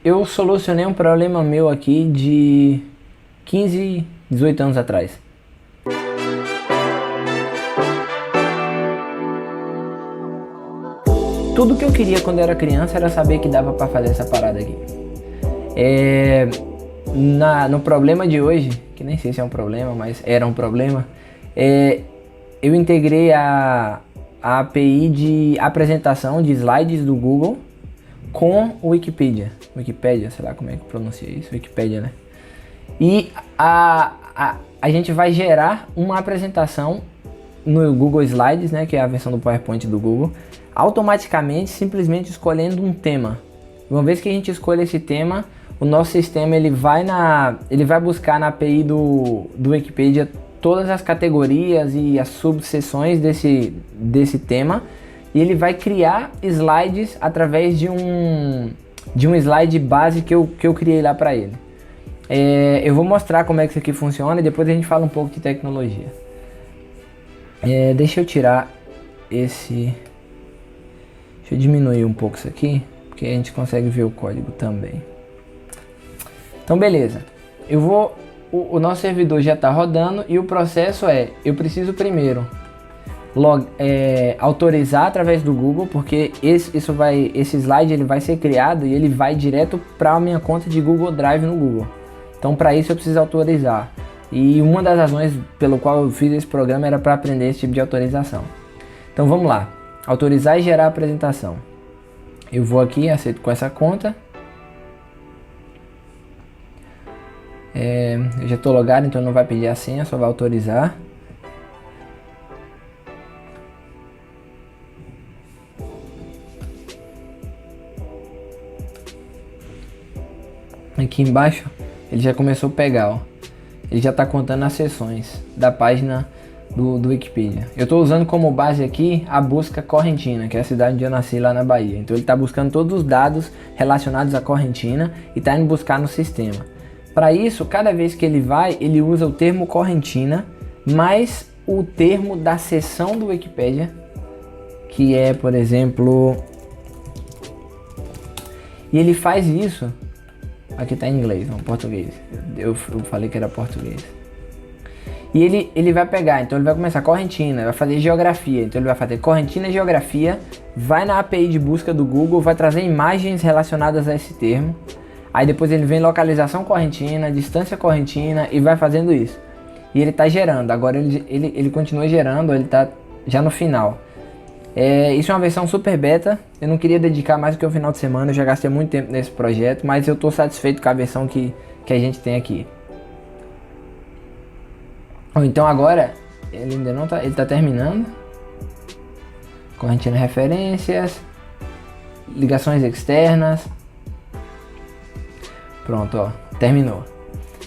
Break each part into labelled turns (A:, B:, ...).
A: eu solucionei um problema meu aqui de 15, 18 anos atrás. Tudo que eu queria quando eu era criança era saber que dava pra fazer essa parada aqui. No problema de hoje, que nem sei se é um problema, mas era um problema, eu integrei a API de apresentação de slides do Google com o Wikipedia, sei lá como é que pronuncia isso, Wikipedia, né? E a gente vai gerar uma apresentação no Google Slides, né, que é a versão do PowerPoint do Google, automaticamente, simplesmente escolhendo um tema. Uma vez que a gente escolhe esse tema, o nosso sistema ele vai buscar na API do Wikipedia todas as categorias e as subseções desse tema, e ele vai criar slides através de um slide base que eu criei lá para ele. Eu vou mostrar como é que isso aqui funciona e depois a gente fala um pouco de tecnologia. Deixa eu tirar esse... Deixa eu diminuir um pouco isso aqui, porque a gente consegue ver o código também. Então beleza, o nosso servidor já está rodando e o processo eu preciso primeiro autorizar através do Google, porque esse slide ele vai ser criado e ele vai direto para a minha conta de Google Drive no Google. Então para isso eu preciso autorizar. E uma das razões pelo qual eu fiz esse programa era para aprender esse tipo de autorização. Então vamos lá, autorizar e gerar a apresentação. Eu vou aqui, aceito com essa conta. Eu já estou logado, então não vai pedir a senha, só vai autorizar. Aqui embaixo ele já começou a pegar, ó. Ele já está contando as sessões da página do Wikipedia. Eu estou usando como base aqui a busca Correntina, que é a cidade onde eu nasci lá na Bahia. Então ele está buscando todos os dados relacionados à Correntina e está indo buscar no sistema. Para isso, cada vez que ele usa o termo Correntina mais o termo da seção do Wikipedia, que é, por exemplo, e ele faz isso. Aqui está em inglês, não português. Eu falei que era português. E ele vai pegar, então ele vai começar Correntina, vai fazer geografia. Então ele vai fazer Correntina e geografia, vai na API de busca do Google, vai trazer imagens relacionadas a esse termo. Aí depois ele vem localização correntina, distância correntina e vai fazendo isso. E ele está gerando, agora ele continua gerando, ele está já no final. Isso é uma versão super beta, eu não queria dedicar mais do que um final de semana, eu já gastei muito tempo nesse projeto, mas eu estou satisfeito com a versão que a gente tem aqui. Então agora, ele ainda não tá, ele está terminando. Correntina referências, ligações externas. Pronto, ó, terminou.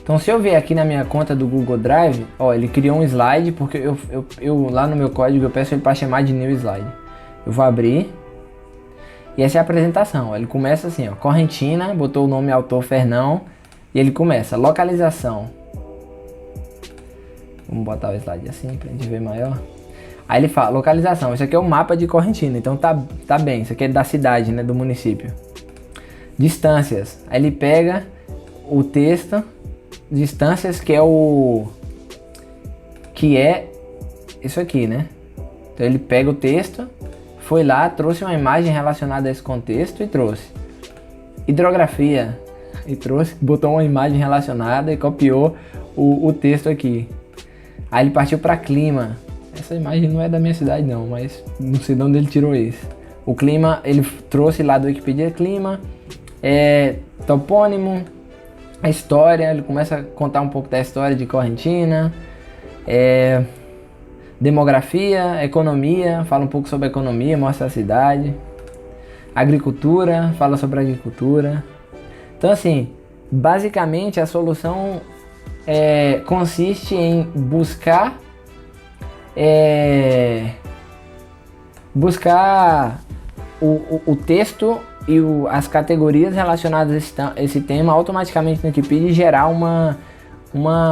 A: Então se eu ver aqui na minha conta do Google Drive, ó, ele criou um slide, porque eu lá no meu código eu peço ele para chamar de new slide. Eu vou abrir. E essa é a apresentação, ó, ele começa assim, ó, Correntina, botou o nome autor Fernão, e ele começa, localização. Vamos botar o slide assim pra gente ver maior. Aí ele fala, localização, isso aqui é o mapa de Correntina, então tá bem, isso aqui é da cidade, né, do município. Distâncias, aí ele pega o texto, distâncias que é isso aqui, né? Então ele pega o texto, foi lá, trouxe uma imagem relacionada a esse contexto e trouxe. Hidrografia, e trouxe, botou uma imagem relacionada e copiou o texto aqui. Aí ele partiu para clima. Essa imagem não é da minha cidade não, mas não sei de onde ele tirou isso. O clima, ele trouxe lá do Wikipedia clima, topônimo, a história, ele começa a contar um pouco da história de Correntina, demografia, economia, fala um pouco sobre a economia, mostra a cidade, agricultura, fala sobre a agricultura. Então assim, basicamente a solução consiste em buscar o texto e as categorias relacionadas a esse tema automaticamente no Wikipedia e gerar uma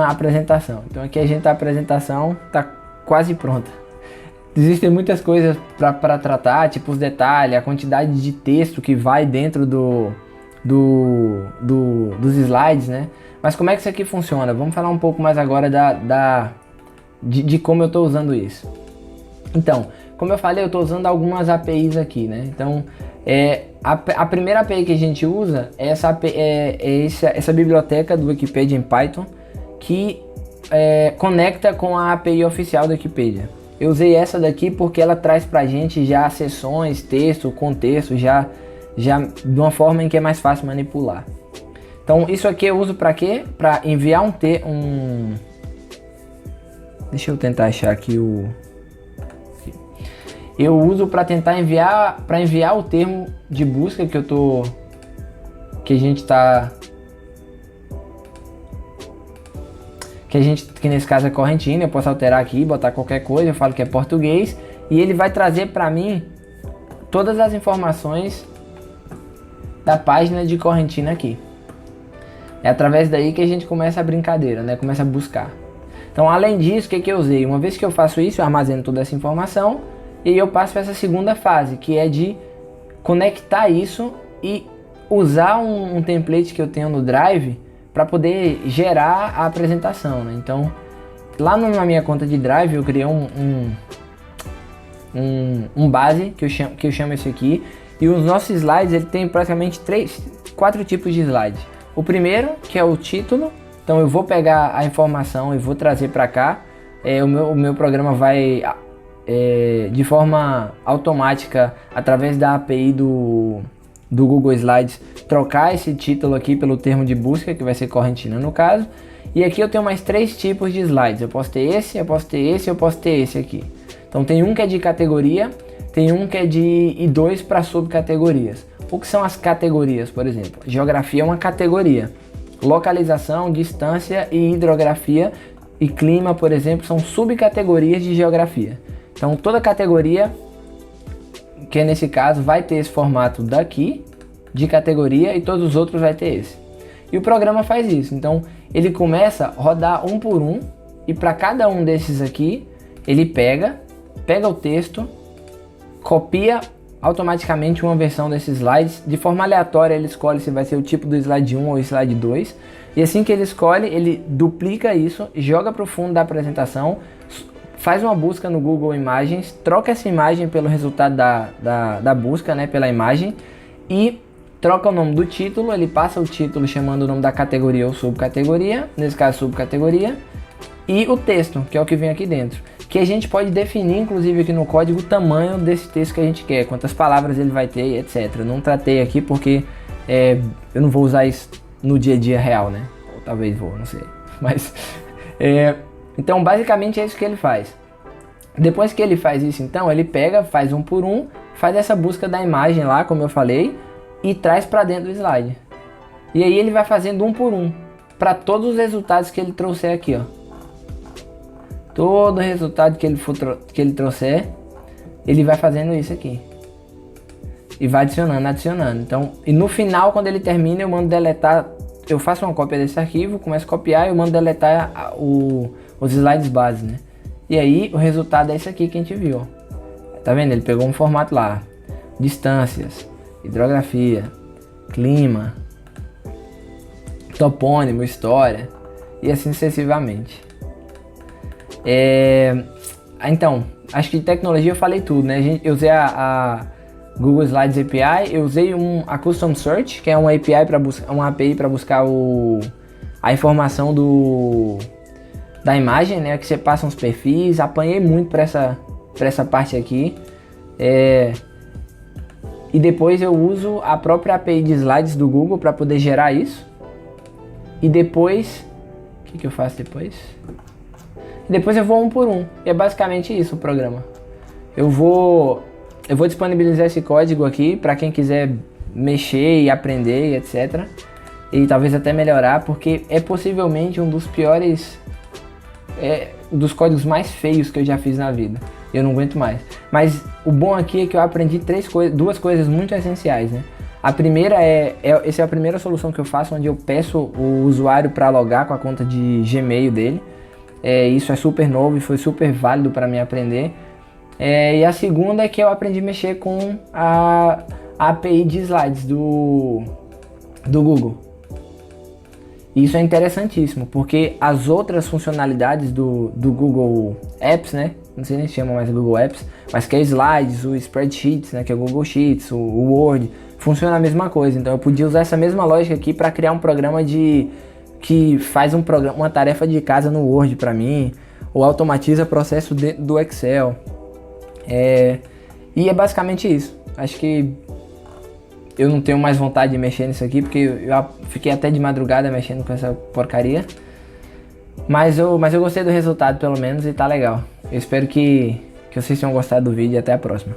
A: apresentação. Então aqui a apresentação está quase pronta. Existem muitas coisas para tratar, tipo os detalhes, a quantidade de texto que vai dentro dos slides, né? Mas como é que isso aqui funciona? Vamos falar um pouco mais agora de como eu estou usando isso. Então, como eu falei, eu estou usando algumas APIs aqui, né? Então, a primeira API que a gente usa é essa biblioteca do Wikipedia em Python, que conecta com a API oficial do Wikipedia. Eu usei essa daqui porque ela traz pra gente já seções, texto, contexto, já de uma forma em que é mais fácil manipular. Então isso aqui eu uso para quê? Para enviar Deixa eu tentar achar aqui eu uso para tentar enviar o termo de busca que nesse caso é correntina. Eu posso alterar aqui, botar qualquer coisa, eu falo que é português e ele vai trazer para mim todas as informações da página de correntina aqui. É através daí que a gente começa a brincadeira, né? Começa a buscar. Então, além disso, o que eu usei? Uma vez que eu faço isso, eu armazeno toda essa informação e eu passo para essa segunda fase, que é de conectar isso e usar um template que eu tenho no Drive para poder gerar a apresentação, né? Então, lá na minha conta de Drive, eu criei um base, que eu chamo esse aqui. E os nossos slides, ele tem praticamente 4 tipos de slides. O primeiro, que é o título. Então eu vou pegar a informação e vou trazer para cá. O meu programa vai de forma automática, através da API do Google Slides, trocar esse título aqui pelo termo de busca, que vai ser correntina no caso. E aqui eu tenho mais 3 tipos de slides. Eu posso ter esse, eu posso ter esse, eu posso ter esse aqui. Então tem um que é de categoria, tem um que é e 2 para subcategorias. O que são as categorias, por exemplo? Geografia é uma categoria. Localização, distância e hidrografia e clima, por exemplo, são subcategorias de geografia. Então toda categoria, que nesse caso vai ter esse formato daqui, de categoria, e todos os outros vai ter esse. E o programa faz isso. Então ele começa a rodar um por um, e para cada um desses aqui, ele pega o texto, copia automaticamente uma versão desses slides, de forma aleatória ele escolhe se vai ser o tipo do slide 1 ou slide 2, e assim que ele escolhe, ele duplica isso, joga para o fundo da apresentação, faz uma busca no Google Imagens, troca essa imagem pelo resultado da busca, né, pela imagem, e troca o nome do título, ele passa o título chamando o nome da categoria ou subcategoria, nesse caso subcategoria, e o texto, que é o que vem aqui dentro, que a gente pode definir inclusive aqui no código o tamanho desse texto que a gente quer, quantas palavras ele vai ter, etc. Eu não tratei aqui porque eu não vou usar isso no dia a dia real, né? Ou talvez vou, não sei. Mas então basicamente é isso que ele faz. Depois que ele faz isso, então ele pega, faz um por um, faz essa busca da imagem lá, como eu falei, e traz para dentro do slide. E aí ele vai fazendo um por um para todos os resultados que ele trouxer aqui, ó. Todo resultado que ele trouxer, ele vai fazendo isso aqui. E vai adicionando. Então, e no final, quando ele termina, eu mando deletar. Eu faço uma cópia desse arquivo, começo a copiar e eu mando deletar os slides base, né? E aí, o resultado é esse aqui que a gente viu. Ó. Tá vendo? Ele pegou um formato lá. Distâncias, hidrografia, clima, topônimo, história e assim sucessivamente. Então, acho que de tecnologia eu falei tudo, né? Eu usei a Google Slides API, eu usei a Custom Search, que é uma API para buscar a informação da imagem, né? Que você passa uns perfis, apanhei muito para essa parte aqui. E depois eu uso a própria API de slides do Google para poder gerar isso. E depois, o que eu faço depois? Depois eu vou um por um. E é basicamente isso o programa. Eu vou disponibilizar esse código aqui para quem quiser mexer e aprender e etc. E talvez até melhorar, porque é possivelmente um dos piores, dos códigos mais feios que eu já fiz na vida. Eu não aguento mais. Mas o bom aqui é que eu aprendi duas coisas muito essenciais, né? A primeira essa é a primeira solução que eu faço, onde eu peço o usuário para logar com a conta de Gmail dele. Isso é super novo e foi super válido para mim aprender. E a segunda é que eu aprendi a mexer com a API de slides do do Google. Isso é interessantíssimo, porque as outras funcionalidades do Google Apps, né? Não sei nem se chama mais Google Apps, mas que é Slides, o Spreadsheets, né? Que é o Google Sheets, o Word, funciona a mesma coisa. Então eu podia usar essa mesma lógica aqui para criar um programa que faz uma tarefa de casa no Word para mim, ou automatiza processo dentro do Excel. E é basicamente isso. Acho que eu não tenho mais vontade de mexer nisso aqui, porque eu fiquei até de madrugada mexendo com essa porcaria. Mas eu gostei do resultado pelo menos e tá legal. Eu espero que vocês tenham gostado do vídeo e até a próxima.